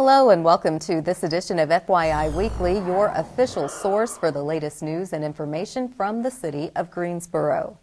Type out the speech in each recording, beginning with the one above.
Hello and welcome to this edition of FYI Weekly, your official source for the latest news and information from the city of Greensboro.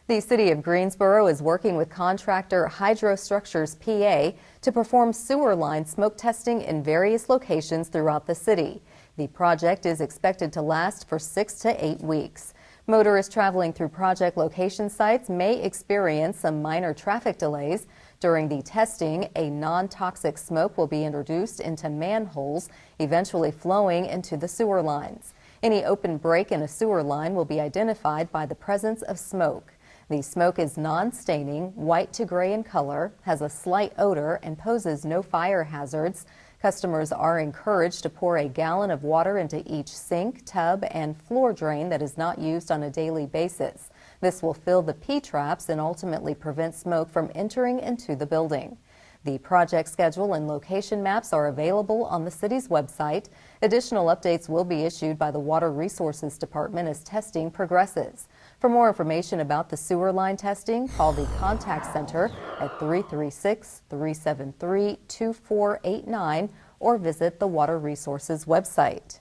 The city of Greensboro is working with contractor Hydrostructures PA to perform sewer line smoke testing in various locations throughout the city. The project is expected to last for 6 to 8 weeks. Motorists traveling through project location sites may experience some minor traffic delays. During the testing, a non-toxic smoke will be introduced into manholes, eventually flowing into the sewer lines. Any open break in a sewer line will be identified by the presence of smoke. The smoke is non-staining, white to gray in color, has a slight odor, and poses no fire hazards. Customers are encouraged to pour a gallon of water into each sink, tub, and floor drain that is not used on a daily basis. This will fill the P-traps and ultimately prevent smoke from entering into the building. The project schedule and location maps are available on the city's website. Additional updates will be issued by the Water Resources Department as testing progresses. For more information about the sewer line testing, call the Contact Center at 336-373-2489 or visit the Water Resources website.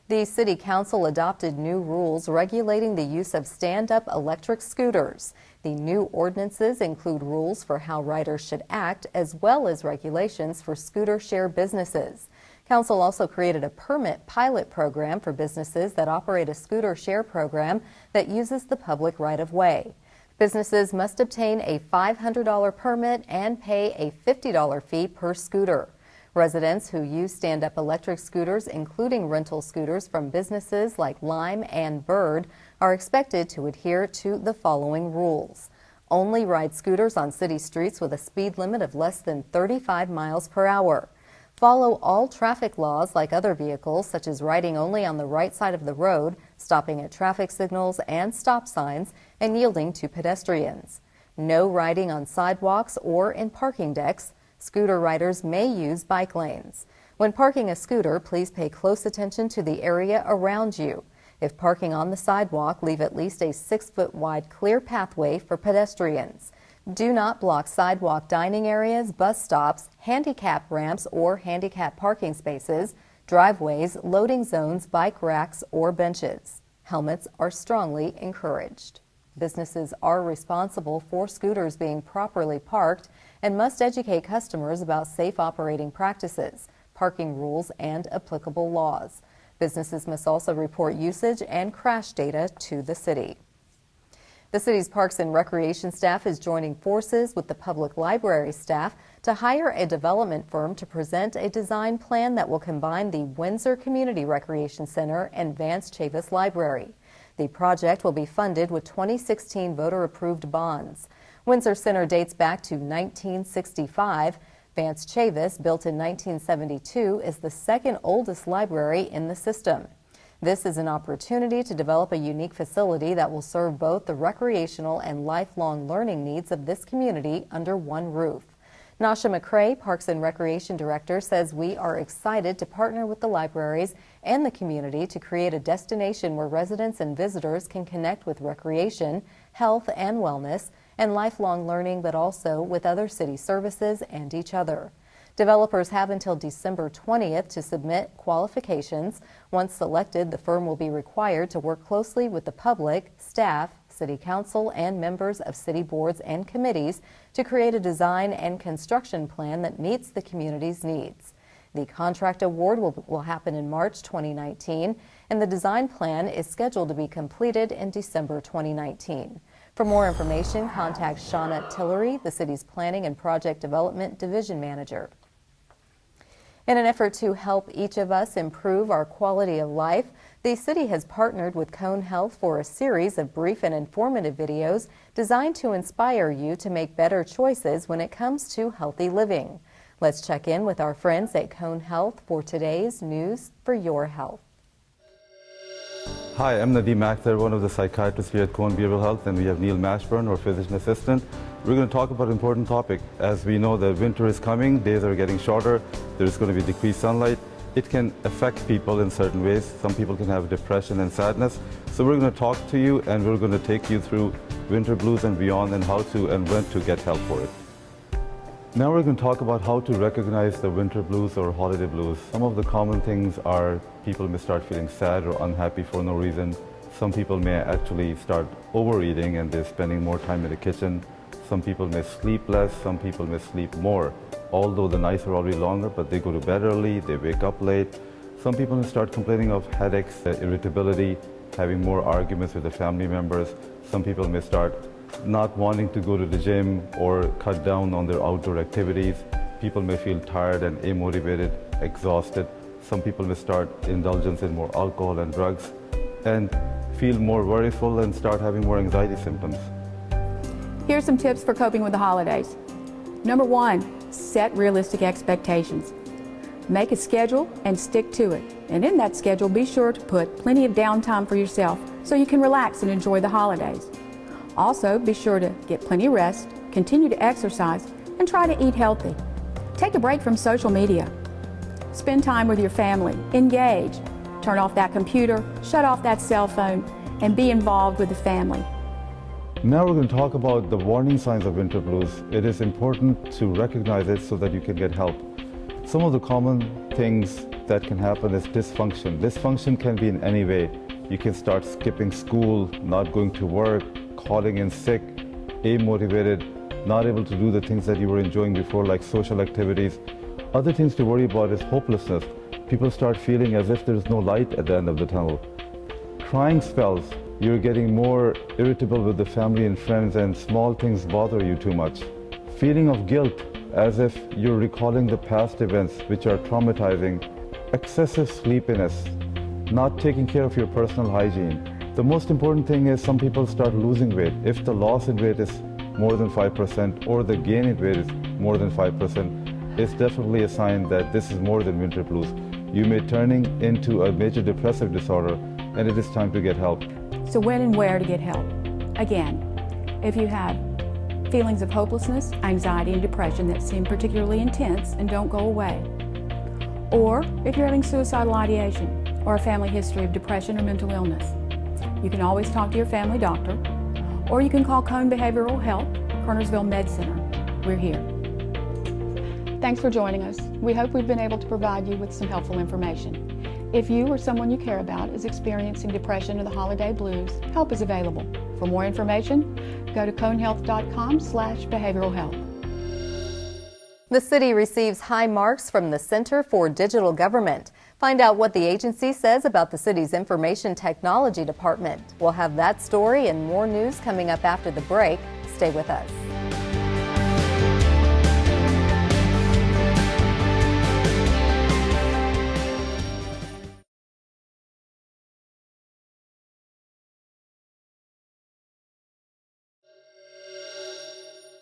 The City Council adopted new rules regulating the use of stand-up electric scooters. The new ordinances include rules for how riders should act, as well as regulations for scooter share businesses. Council also created a permit pilot program for businesses that operate a scooter share program that uses the public right-of-way. Businesses must obtain a $500 permit and pay a $50 fee per scooter. Residents who use stand-up electric scooters, including rental scooters from businesses like Lime and Bird, are expected to adhere to the following rules. Only ride scooters on city streets with a speed limit of less than 35 miles per hour. Follow all traffic laws like other vehicles, such as riding only on the right side of the road, stopping at traffic signals and stop signs, and yielding to pedestrians. No riding on sidewalks or in parking decks. Scooter riders may use bike lanes. When parking a scooter, please pay close attention to the area around you. If parking on the sidewalk, leave at least a 6-foot wide clear pathway for pedestrians. Do not block sidewalk dining areas, bus stops, handicap ramps or handicap parking spaces, driveways, loading zones, bike racks, or benches. Helmets are strongly encouraged. Businesses are responsible for scooters being properly parked and must educate customers about safe operating practices, parking rules, and applicable laws. Businesses must also report usage and crash data to the city. The city's Parks and Recreation staff is joining forces with the public library staff to hire a development firm to present a design plan that will combine the Windsor Community Recreation Center and Vance Chavis Library. The project will be funded with 2016 voter-approved bonds. Windsor Center dates back to 1965. Vance Chavis, built in 1972, is the second oldest library in the system. This is an opportunity to develop a unique facility that will serve both the recreational and lifelong learning needs of this community under one roof. Nasha McCrae, Parks and Recreation Director, says we are excited to partner with the libraries and the community to create a destination where residents and visitors can connect with recreation, health and wellness, and lifelong learning, but also with other city services and each other. Developers have until December 20th to submit qualifications. Once selected, the firm will be required to work closely with the public, staff, City Council, and members of city boards and committees to create a design and construction plan that meets the community's needs. The contract award will happen in March 2019, and the design plan is scheduled to be completed in December 2019. For more information, contact Shauna Tillery, the city's Planning and Project Development Division Manager. In an effort to help each of us improve our quality of life, the city has partnered with Cone Health for a series of brief and informative videos designed to inspire you to make better choices when it comes to healthy living. Let's check in with our friends at Cone Health for today's News for Your Health. Hi, I'm Nadeem Akhtar, one of the psychiatrists here at Cone Behavioral Health, and we have Neil Mashburn, our physician assistant. We're going to talk about an important topic. As we know, the winter is coming, days are getting shorter, there's going to be decreased sunlight. It can affect people in certain ways. Some people can have depression and sadness. So we're going to talk to you, and we're going to take you through winter blues and beyond, and how to and when to get help for it. Now we're going to talk about how to recognize the winter blues or holiday blues. Some of the common things are people may start feeling sad or unhappy for no reason. Some people may actually start overeating and they're spending more time in the kitchen. Some people may sleep less, some people may sleep more. Although the nights are already longer, but they go to bed early, they wake up late. Some people may start complaining of headaches, irritability, having more arguments with the family members. Some people may start not wanting to go to the gym or cut down on their outdoor activities. People may feel tired and unmotivated, exhausted. Some people may start indulgence in more alcohol and drugs and feel more worryful and start having more anxiety symptoms. Here's some tips for coping with the holidays. Number 1, set realistic expectations. Make a schedule and stick to it. And in that schedule, be sure to put plenty of downtime for yourself so you can relax and enjoy the holidays. Also, be sure to get plenty of rest, continue to exercise, and try to eat healthy. Take a break from social media. Spend time with your family. Engage. Turn off that computer, shut off that cell phone, and be involved with the family. Now we're going to talk about the warning signs of winter blues. It is important to recognize it so that you can get help. Some of the common things that can happen is dysfunction. Dysfunction can be in any way. You can start skipping school, not going to work, calling in sick, unmotivated, not able to do the things that you were enjoying before, like social activities. Other things to worry about is hopelessness. People start feeling as if there's no light at the end of the tunnel. Crying spells. You're getting more irritable with the family and friends and small things bother you too much. Feeling of guilt, as if you're recalling the past events which are traumatizing. Excessive sleepiness. Not taking care of your personal hygiene. The most important thing is some people start losing weight. If the loss in weight is more than 5% or the gain in weight is more than 5%, it's definitely a sign that this is more than winter blues. You may turning into a major depressive disorder and it is time to get help. So when and where to get help? Again, if you have feelings of hopelessness, anxiety, and depression that seem particularly intense and don't go away, or if you're having suicidal ideation or a family history of depression or mental illness, you can always talk to your family doctor, or you can call Cone Behavioral Health, Kernersville Med Center. We're here. Thanks for joining us. We hope we've been able to provide you with some helpful information. If you or someone you care about is experiencing depression or the holiday blues, help is available. For more information, go to conehealth.com/behavioral health. The city receives high marks from the Center for Digital Government. Find out what the agency says about the city's Information Technology Department. We'll have that story and more news coming up after the break. Stay with us.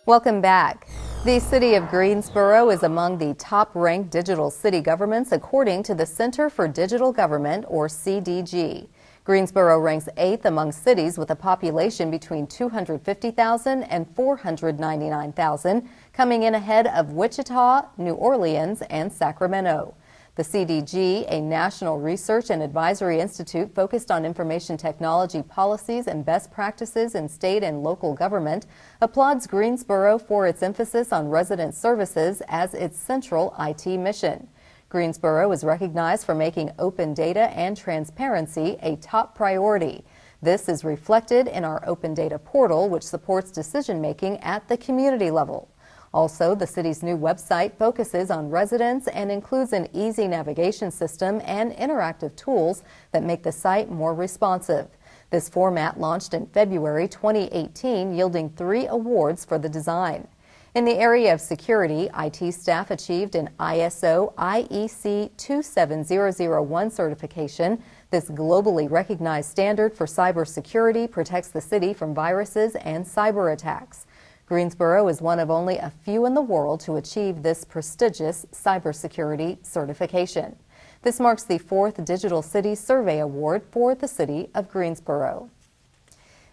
Welcome back. The city of Greensboro is among the top-ranked digital city governments according to the Center for Digital Government, or CDG. Greensboro ranks 8th among cities with a population between 250,000 and 499,000, coming in ahead of Wichita, New Orleans, and Sacramento. The CDG, a national research and advisory institute focused on information technology policies and best practices in state and local government, applauds Greensboro for its emphasis on resident services as its central IT mission. Greensboro is recognized for making open data and transparency a top priority. This is reflected in our open data portal, which supports decision-making at the community level. Also, the city's new website focuses on residents and includes an easy navigation system and interactive tools that make the site more responsive. This format launched in February 2018, yielding 3 awards for the design. In the area of security, IT staff achieved an ISO IEC 27001 certification. This globally recognized standard for cybersecurity protects the city from viruses and cyber attacks. Greensboro is one of only a few in the world to achieve this prestigious cybersecurity certification. This marks the 4th Digital City Survey Award for the city of Greensboro.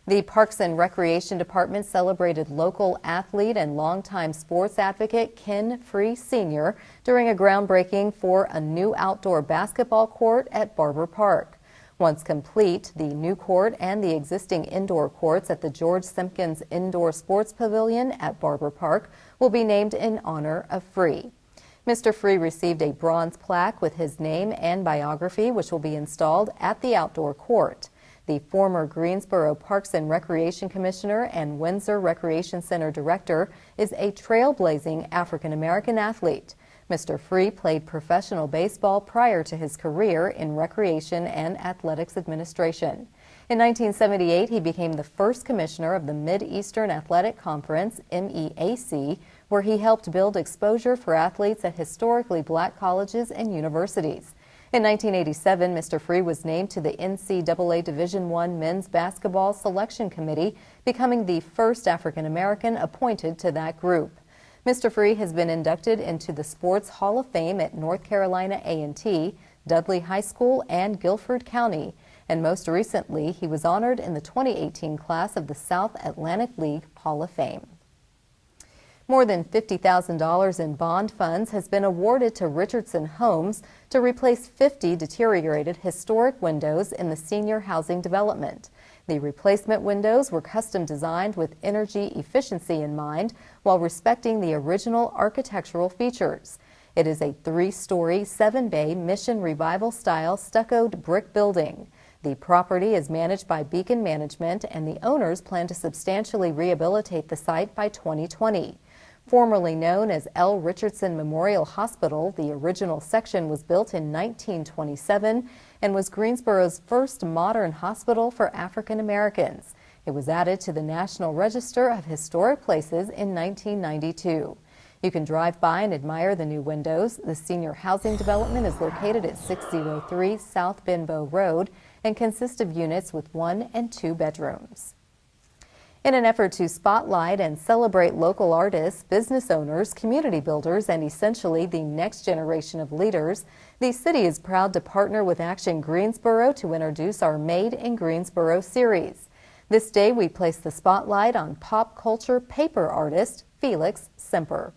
The Parks and Recreation Department celebrated local athlete and longtime sports advocate Ken Free Sr. during a groundbreaking for a new outdoor basketball court at Barber Park. Once complete, the new court and the existing indoor courts at the George Simpkins Indoor Sports Pavilion at Barber Park will be named in honor of Free. Mr. Free received a bronze plaque with his name and biography, which will be installed at the outdoor court. The former Greensboro Parks and Recreation Commissioner and Windsor Recreation Center Director is a trailblazing African-American athlete. Mr. Free played professional baseball prior to his career in recreation and athletics administration. In 1978, he became the first commissioner of the Mid-Eastern Athletic Conference, MEAC, where he helped build exposure for athletes at historically black colleges and universities. In 1987, Mr. Free was named to the NCAA Division I Men's Basketball Selection Committee, becoming the first African-American appointed to that group. Mr. Free has been inducted into the Sports Hall of Fame at North Carolina A&T, Dudley High School, and Guilford County. And most recently, he was honored in the 2018 class of the South Atlantic League Hall of Fame. More than $50,000 in bond funds has been awarded to Richardson Homes to replace 50 deteriorated historic windows in the senior housing development. The replacement windows were custom designed with energy efficiency in mind while respecting the original architectural features. It is a 3-story, 7-bay Mission Revival-style stuccoed brick building. The property is managed by Beacon Management, and the owners plan to substantially rehabilitate the site by 2020. Formerly known as L. Richardson Memorial Hospital, the original section was built in 1927 and was Greensboro's first modern hospital for African Americans. It was added to the National Register of Historic Places in 1992. You can drive by and admire the new windows. The senior housing development is located at 603 South Benbow Road and consists of units with 1 and 2 bedrooms. In an effort to spotlight and celebrate local artists, business owners, community builders, and essentially the next generation of leaders, the city is proud to partner with Action Greensboro to introduce our Made in Greensboro series. This day, we place the spotlight on pop culture paper artist Felix Semper.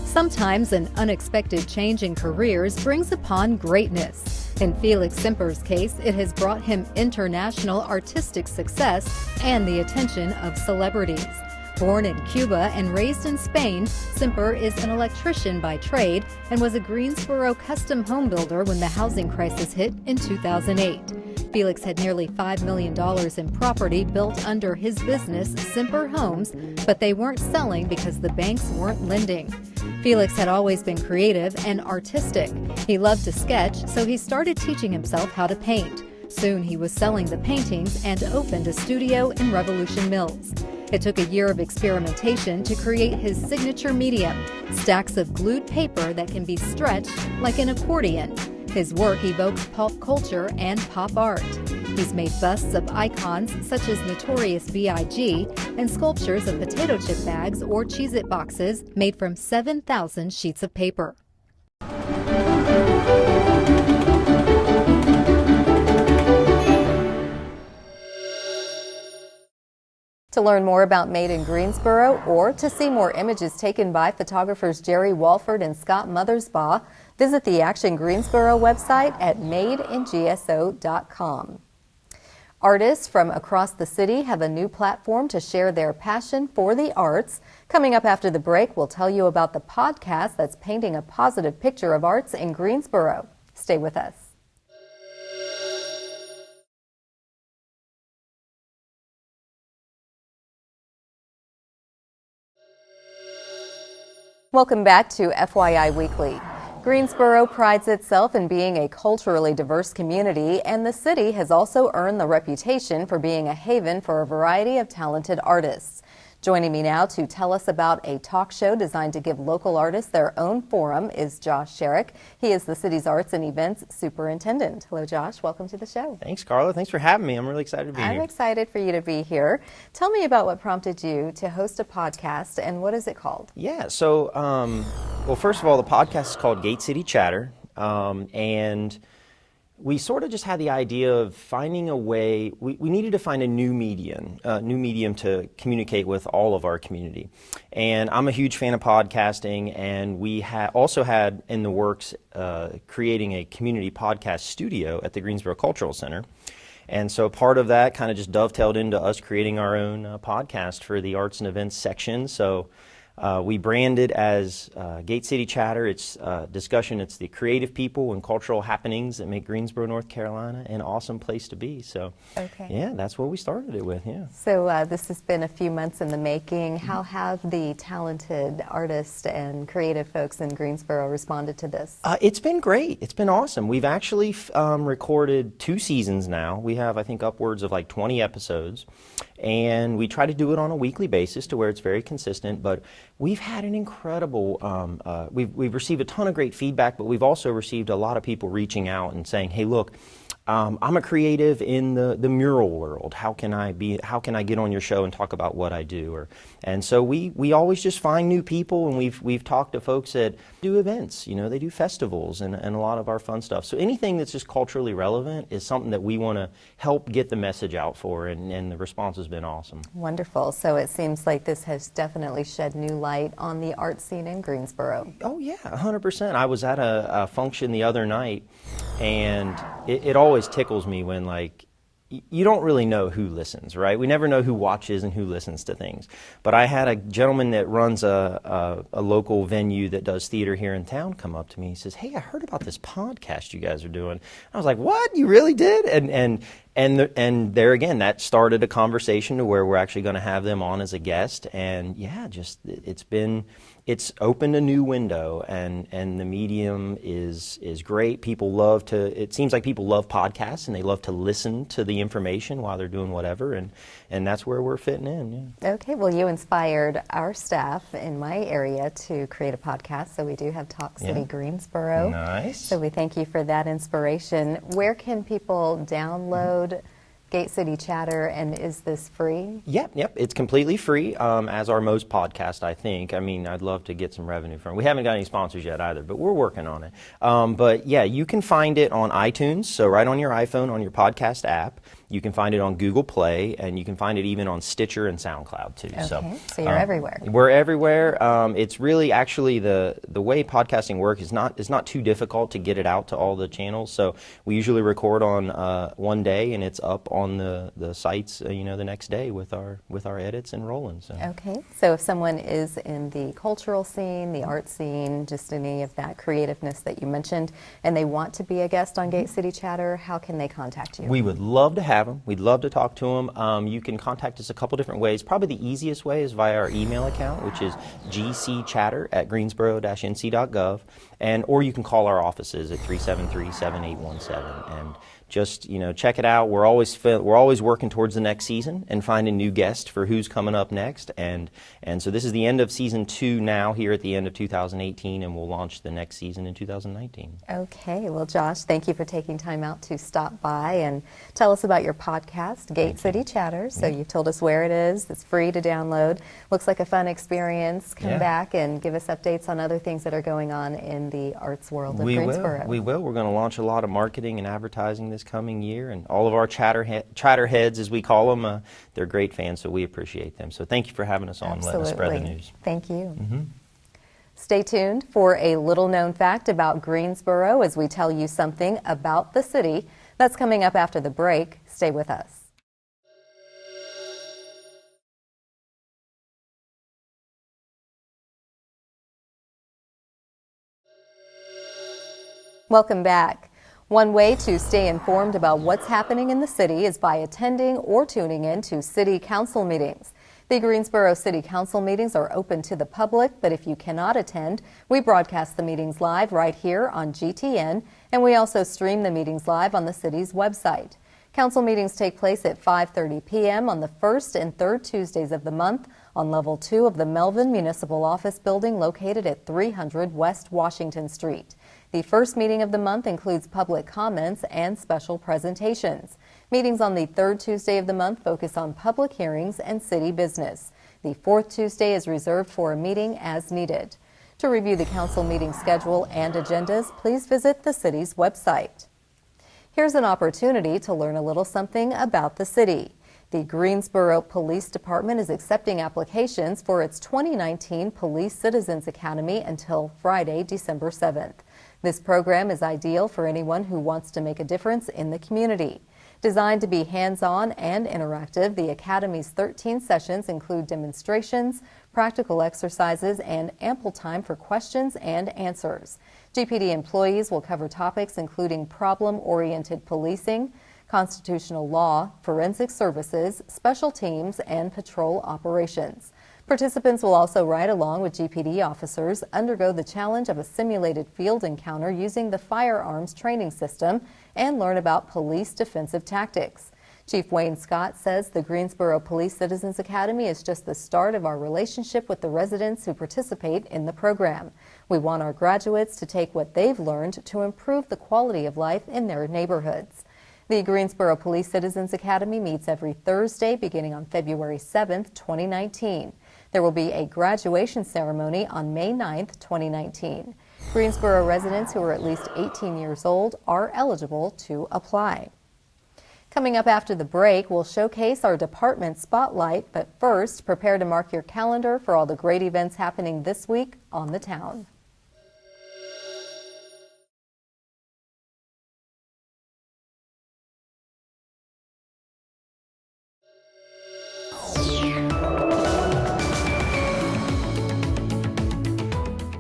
Sometimes an unexpected change in careers brings upon greatness. In Felix Semper's case, it has brought him international artistic success and the attention of celebrities. Born in Cuba and raised in Spain, Semper is an electrician by trade and was a Greensboro custom home builder when the housing crisis hit in 2008. Felix had nearly $5 million in property built under his business, Semper Homes, but they weren't selling because the banks weren't lending. Felix had always been creative and artistic. He loved to sketch, so he started teaching himself how to paint. Soon he was selling the paintings and opened a studio in Revolution Mills. It took a year of experimentation to create his signature medium, stacks of glued paper that can be stretched like an accordion. His work evoked pop culture and pop art. He's made busts of icons such as Notorious B.I.G. and sculptures of potato chip bags or Cheez-It boxes made from 7,000 sheets of paper. To learn more about Made in Greensboro or to see more images taken by photographers Jerry Walford and Scott Mothersbaugh, visit the Action Greensboro website at madeingso.com. Artists from across the city have a new platform to share their passion for the arts. Coming up after the break, we'll tell you about the podcast that's painting a positive picture of arts in Greensboro. Stay with us. Welcome back to FYI Weekly. Greensboro prides itself in being a culturally diverse community, and the city has also earned the reputation for being a haven for a variety of talented artists. Joining me now to tell us about a talk show designed to give local artists their own forum is Josh Sherrick. He is the city's arts and events superintendent. Hello, Josh. Welcome to the show. Thanks, Carla. Thanks for having me. I'm really excited to be here. I'm excited for you to be here. Tell me about what prompted you to host a podcast, and what is it called? Yeah, so, well, first of all, the podcast is called Gate City Chatter, And we sort of just had the idea of finding a way. We needed to find a new medium to communicate with all of our community. And I'm a huge fan of podcasting, and we also had in the works creating a community podcast studio at the Greensboro Cultural Center. And so part of that kind of just dovetailed into us creating our own podcast for the arts and events section. So we brand it as Gate City Chatter. It's discussion. It's the creative people and cultural happenings that make Greensboro, North Carolina, an awesome place to be. So, yeah, that's what we started it with. Yeah. So this has been a few months in the making. How have the talented artists and creative folks in Greensboro responded to this? It's been great. It's been awesome. We've actually recorded 2 seasons now. We have, I think, upwards of like 20 episodes. And we try to do it on a weekly basis to where it's very consistent, but we've had an incredible, we've received a ton of great feedback, but we've also received a lot of people reaching out and saying, hey, look, I'm a creative in the mural world. How can I get on your show and talk about what I do? And so we always just find new people, and we've talked to folks that do events. You know, they do festivals and a lot of our fun stuff. So anything that's just culturally relevant is something that we want to help get the message out for, and the response has been awesome. Wonderful. So it seems like this has definitely shed new light on the art scene in Greensboro. Oh yeah, 100%. I was at a function the other night, and it always tickles me when, like, you don't really know who listens, right? We never know who watches and who listens to things. But I had a gentleman that runs a local venue that does theater here in town come up to me. He says, hey, I heard about this podcast you guys are doing. I was like, what? You really did? And there again, that started a conversation to where we're actually going to have them on as a guest. And yeah, just it's opened a new window, and the medium is great. It seems like people love podcasts, and they love to listen to the information while they're doing whatever, and that's where we're fitting in. Yeah. Okay, well, you inspired our staff in my area to create a podcast, so we do have Talk City Greensboro. Nice. So we thank you for that inspiration. Where can people download Gate City Chatter, and is this free? Yep. It's completely free, as are most podcasts, I think. I mean, I'd love to get some revenue from it. We haven't got any sponsors yet either, but we're working on it. But yeah, you can find it on iTunes, so right on your iPhone, on your podcast app. You can find it on Google Play, and you can find it even on Stitcher and SoundCloud too. Okay, so you're everywhere. We're everywhere. It's really actually the way podcasting works is not too difficult to get it out to all the channels. So we usually record on one day, and it's up on the sites the next day with our edits and rolling. So. Okay, so if someone is in the cultural scene, the art scene, just any of that creativeness that you mentioned, and they want to be a guest on Gate City Chatter, how can they contact you? We would love to have them. We'd love to talk to them. You can contact us a couple different ways. Probably the easiest way is via our email account, which is gcchatter@greensboro-nc.gov, or you can call our offices at 373-7817 and just check it out. We're always working towards the next season and finding new guests for who's coming up next. And so this is the end of season 2 now here at the end of 2018, and we'll launch the next season in 2019. Okay, well, Josh, thank you for taking time out to stop by and tell us about your podcast, Gate City Chatter. So you've told us where it is. It's free to download. Looks like a fun experience. Come back and give us updates on other things that are going on in the arts world of Greensboro. We will. We're going to launch a lot of marketing and advertising this coming year, and all of our chatterheads, as we call them, they're great fans, so we appreciate them. So thank you for having us on. Absolutely. Letting us spread the news. Thank you. Stay tuned for a little-known fact about Greensboro as we tell you something about the city. That's coming up after the break. Stay with us. Welcome back. One way to stay informed about what's happening in the city is by attending or tuning in to city council meetings. The Greensboro City Council meetings are open to the public, but if you cannot attend, we broadcast the meetings live right here on GTN, and we also stream the meetings live on the city's website. Council meetings take place at 5:30 p.m. on the first and third Tuesdays of the month on Level 2 of the Melvin Municipal Office Building located at 300 West Washington Street. The first meeting of the month includes public comments and special presentations. Meetings on the third Tuesday of the month focus on public hearings and city business. The fourth Tuesday is reserved for a meeting as needed. To review the council meeting schedule and agendas, please visit the city's website. Here's an opportunity to learn a little something about the city. The Greensboro Police Department is accepting applications for its 2019 Police Citizens Academy until Friday, December 7th. This program is ideal for anyone who wants to make a difference in the community. Designed to be hands-on and interactive, the Academy's 13 sessions include demonstrations, practical exercises, and ample time for questions and answers. GPD employees will cover topics including problem-oriented policing, constitutional law, forensic services, special teams, and patrol operations. Participants will also ride along with GPD officers, undergo the challenge of a simulated field encounter using the firearms training system, and learn about police defensive tactics. Chief Wayne Scott says the Greensboro Police Citizens Academy is just the start of our relationship with the residents who participate in the program. We want our graduates to take what they've learned to improve the quality of life in their neighborhoods. The Greensboro Police Citizens Academy meets every Thursday beginning on February 7th, 2019. There will be a graduation ceremony on May 9th, 2019. Greensboro residents who are at least 18 years old are eligible to apply. Coming up after the break, we'll showcase our department spotlight, but first, prepare to mark your calendar for all the great events happening this week on the town.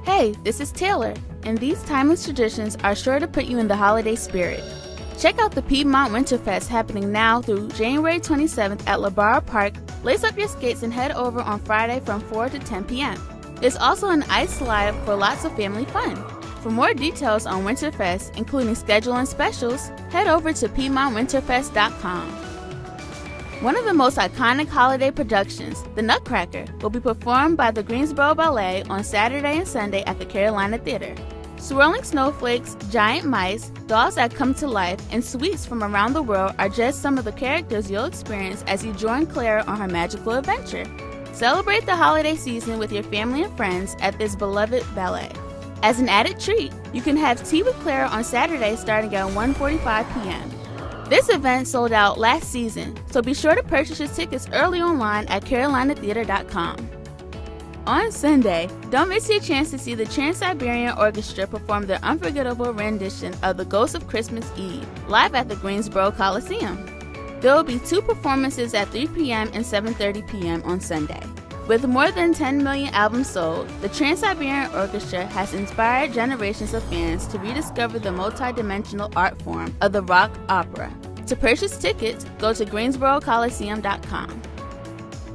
Hey, this is Taylor, and these timeless traditions are sure to put you in the holiday spirit. Check out the Piedmont Winterfest happening now through January 27th at LaBarra Park. Lace up your skates and head over on Friday from 4 to 10 p.m. There's also an ice slide for lots of family fun. For more details on Winterfest, including schedule and specials, head over to PiedmontWinterfest.com. One of the most iconic holiday productions, The Nutcracker, will be performed by the Greensboro Ballet on Saturday and Sunday at the Carolina Theater. Swirling snowflakes, giant mice, dolls that come to life, and sweets from around the world are just some of the characters you'll experience as you join Claire on her magical adventure. Celebrate the holiday season with your family and friends at this beloved ballet. As an added treat, you can have tea with Claire on Saturday starting at 1:45 p.m. This event sold out last season, so be sure to purchase your tickets early online at carolinatheater.com. On Sunday, don't miss your chance to see the Trans-Siberian Orchestra perform their unforgettable rendition of The Ghost of Christmas Eve, live at the Greensboro Coliseum. There will be 2 performances at 3 p.m. and 7:30 p.m. on Sunday. With more than 10 million albums sold, the Trans-Siberian Orchestra has inspired generations of fans to rediscover the multi-dimensional art form of the rock opera. To purchase tickets, go to GreensboroColiseum.com.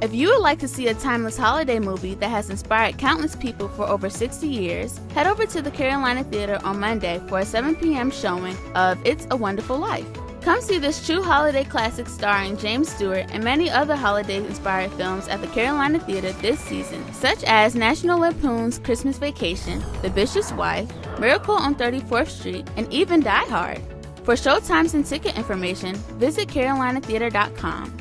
If you would like to see a timeless holiday movie that has inspired countless people for over 60 years, head over to the Carolina Theater on Monday for a 7 p.m. showing of It's a Wonderful Life. Come see this true holiday classic starring James Stewart and many other holiday-inspired films at the Carolina Theater this season, such as National Lampoon's Christmas Vacation, The Bishop's Wife, Miracle on 34th Street, and even Die Hard. For showtimes and ticket information, visit carolinatheater.com.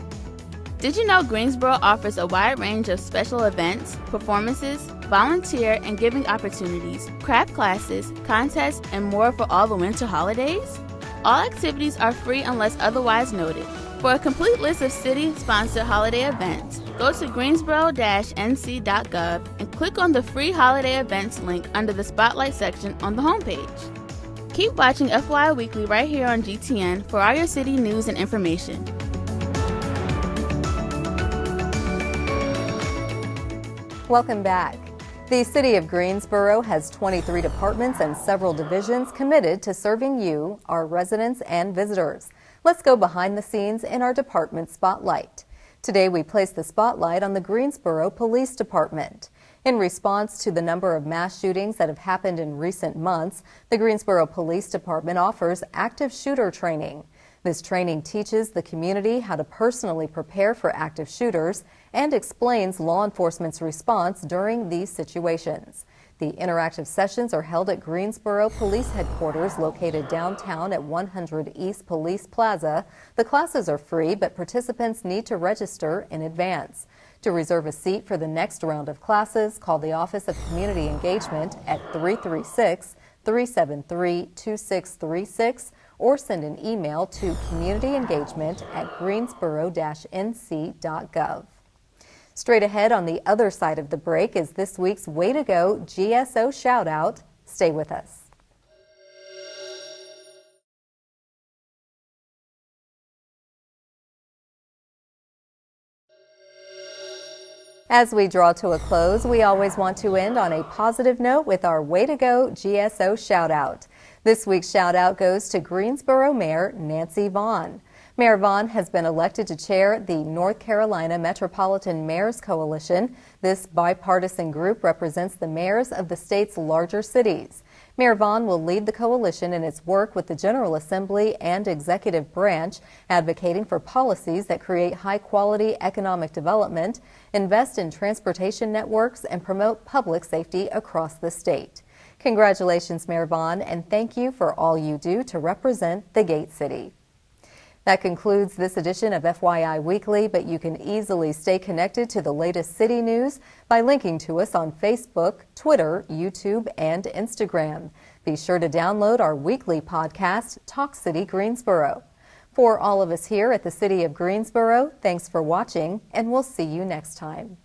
Did you know Greensboro offers a wide range of special events, performances, volunteer and giving opportunities, craft classes, contests, and more for all the winter holidays? All activities are free unless otherwise noted. For a complete list of city-sponsored holiday events, go to greensboro-nc.gov and click on the free holiday events link under the Spotlight section on the homepage. Keep watching FYI Weekly right here on GTN for all your city news and information. Welcome back. The City of Greensboro has 23 departments and several divisions committed to serving you, our residents and visitors. Let's go behind the scenes in our department spotlight. Today we place the spotlight on the Greensboro Police Department. In response to the number of mass shootings that have happened in recent months, the Greensboro Police Department offers active shooter training. This training teaches the community how to personally prepare for active shooters and explains law enforcement's response during these situations. The interactive sessions are held at Greensboro Police Headquarters located downtown at 100 East Police Plaza. The classes are free, but participants need to register in advance. To reserve a seat for the next round of classes, call the Office of Community Engagement at 336-373-2636 or send an email to communityengagement@greensboro-nc.gov. Straight ahead on the other side of the break is this week's Way to Go GSO shout out. Stay with us. As we draw to a close, we always want to end on a positive note with our Way to Go GSO shout out. This week's shout out goes to Greensboro Mayor Nancy Vaughn. Mayor Vaughn has been elected to chair the North Carolina Metropolitan Mayors Coalition. This bipartisan group represents the mayors of the state's larger cities. Mayor Vaughn will lead the coalition in its work with the General Assembly and executive branch, advocating for policies that create high-quality economic development, invest in transportation networks, and promote public safety across the state. Congratulations, Mayor Vaughn, and thank you for all you do to represent the Gate City. That concludes this edition of FYI Weekly, but you can easily stay connected to the latest city news by linking to us on Facebook, Twitter, YouTube, and Instagram. Be sure to download our weekly podcast, Talk City Greensboro. For all of us here at the City of Greensboro, thanks for watching, and we'll see you next time.